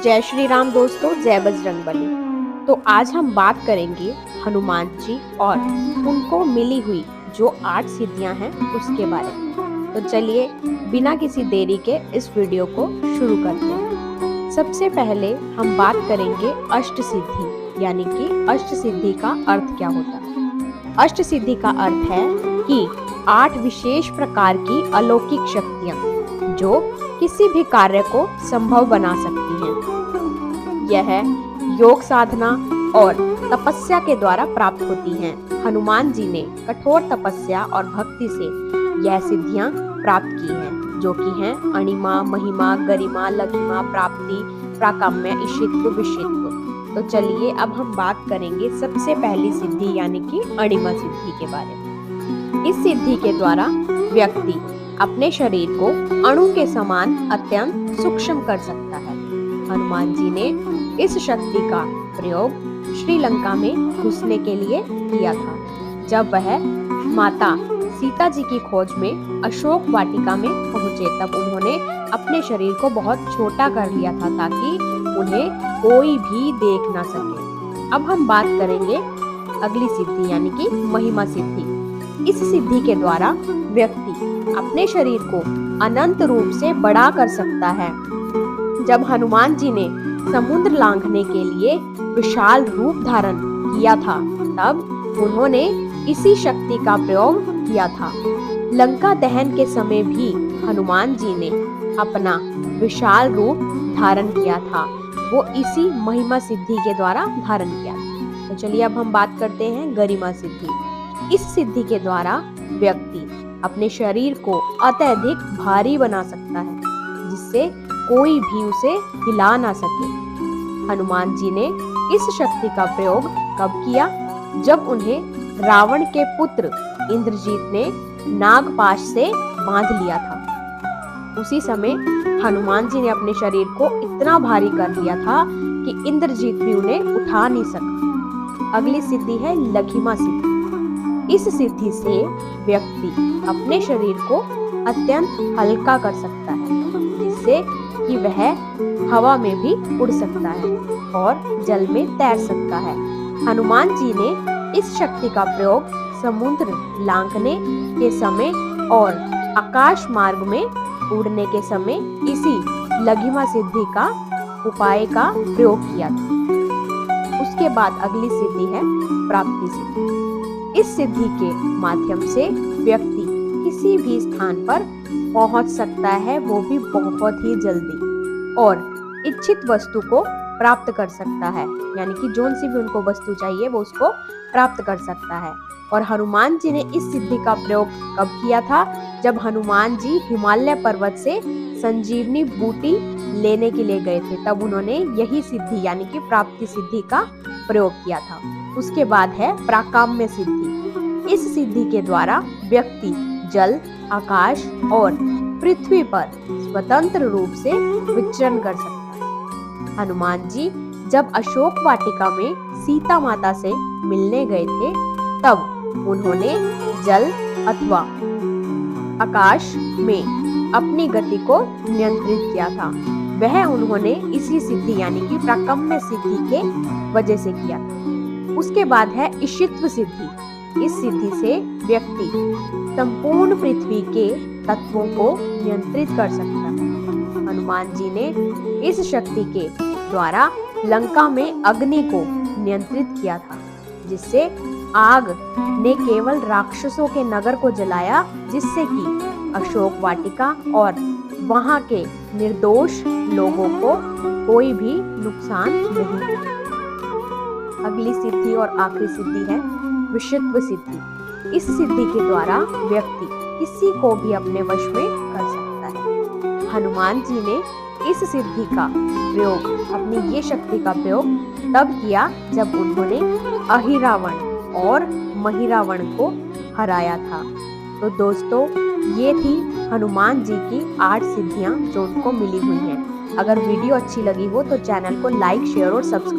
जय श्री राम दोस्तों, जय बजरंगबली। तो आज हम बात करेंगे हनुमान जी और उनको मिली हुई जो 8 सिद्धियां हैं उसके बारे में। तो चलिए बिना किसी देरी के इस वीडियो को शुरू करते हैं। सबसे पहले हम बात करेंगे अष्ट सिद्धि, यानी कि अष्ट सिद्धि का अर्थ क्या होता है। अष्ट सिद्धि का अर्थ है कि 8 विशेष प्रकार की अलौकिक शक्तियां जो किसी भी कार्य को संभव बना सकती हैं। यह योग साधना और तपस्या के द्वारा प्राप्त होती हैं। हनुमान जी ने कठोर तपस्या और भक्ति से यह सिद्धियां प्राप्त की हैं, जो कि हैं अणिमा, महिमा, गरिमा, लघिमा, प्राप्ति, प्राकाम्य, इशित्व, विशित्व। तो चलिए अब हम बात करेंगे सबसे पहली सिद्धि यानी कि अणिमा सिद्धि के बारे में। इस सिद्धि के द्वारा व्यक्ति अपने शरीर को अणु के समान अत्यंत सूक्ष्म कर सकता है। हनुमान जी ने इस शक्ति का प्रयोग श्रीलंका में घुसने के लिए किया था। जब वह माता सीता जी की खोज में अशोक वाटिका में पहुंचे, तब उन्होंने अपने शरीर को बहुत छोटा कर लिया था ताकि उन्हें कोई भी देख ना सके। अब हम बात करेंगे अगली सिद्धि यानी कि महिमा सिद्धि। इस सिद्धि के द्वारा व्यक्ति अपने शरीर को अनंत रूप से बड़ा कर सकता है। जब हनुमान जी ने समुद्र लांघने के लिए विशाल रूप धारण किया था, तब उन्होंने इसी शक्ति का प्रयोग किया था। लंका दहन के समय भी हनुमान जी ने अपना विशाल रूप धारण किया था। वो इसी महिमा सिद्धि के द्वारा धारण किया था। तो चलिए अब हम बात करते हैं गरिमा सिद्धि। इस सिद्धि के द्वारा व्यक्ति अपने शरीर को अत्यधिक भारी बना सकता है, जिससे कोई भी उसे हिला ना सके। हनुमान जी ने इस शक्ति का प्रयोग कब किया? जब उन्हें रावण के पुत्र इंद्रजीत ने नागपाश से बांध लिया था। उसी समय हनुमान जी ने अपने शरीर को इतना भारी कर लिया था कि इंद्रजीत भी उन्हें उठा नहीं सका। अगली सिद्धि है लघिमा सिद्धि। इस सिद्धि से व्यक्ति अपने शरीर को अत्यंत हल्का कर सकता है, जिससे कि वह हवा में भी उड़ सकता है और जल में तैर सकता है। हनुमान जी ने इस शक्ति का प्रयोग समुद्र लांघने के समय और आकाश मार्ग में उड़ने के समय इसी लघिमा सिद्धि का उपाय का प्रयोग किया था। उसके बाद अगली सिद्धि है प्राप्ति सिद्धि। इस सिद्धि के माध्यम से व्यक्ति किसी भी स्थान पर पहुंच सकता है, वो भी बहुत ही जल्दी, और इच्छित वस्तु को प्राप्त कर सकता है, यानी कि जोन सी भी उनको वस्तु चाहिए वो उसको प्राप्त कर सकता है। और हनुमान जी ने इस सिद्धि का प्रयोग कब किया था? जब हनुमान जी हिमालय पर्वत से संजीवनी बूटी लेने के लिए गए थे, तब उन्होंने यही सिद्धि यानी कि प्राप्ति सिद्धि का प्रयोग किया था। उसके बाद है प्राकाम्य सिद्धि। इस सिद्धि के द्वारा व्यक्ति जल, आकाश और पृथ्वी पर स्वतंत्र रूप से विचरण कर सकता है। हनुमान जी जब अशोक वाटिका में सीता माता से मिलने गए थे, तब उन्होंने जल अथवा आकाश में अपनी गति को नियंत्रित किया था। वह उन्होंने इसी सिद्धि यानी कि प्राकाम्य सिद्धि के वजह से किया था। उसके बाद है इशित्व सिद्धि। इस सिद्धि से व्यक्ति संपूर्ण पृथ्वी के तत्वों को नियंत्रित कर सकता है। हनुमान जी ने इस शक्ति के द्वारा लंका में अग्नि को नियंत्रित किया था, जिससे आग ने केवल राक्षसों के नगर को जलाया, जिससे कि अशोक वाटिका और वहां के निर्दोष लोगों को कोई भी नुकसान नहीं हुआ। अगली सिद्धि और आखिरी सिद्धि है विशित्व सिद्धि। इस सिद्धि के द्वारा व्यक्ति किसी को भी अपने वश में कर सकता है। हनुमान जी ने इस सिद्धि का प्रयोग, अपनी ये शक्ति का प्रयोग तब किया जब उन्होंने अहिरावण और महिरावण को हराया था। तो दोस्तों, ये थी हनुमान जी की 8 सिद्धियां जो उनको मिली हुई हैं। अगर वीडियो अच्छी लगी हो तो चैनल को लाइक, शेयर और सब्सक्राइब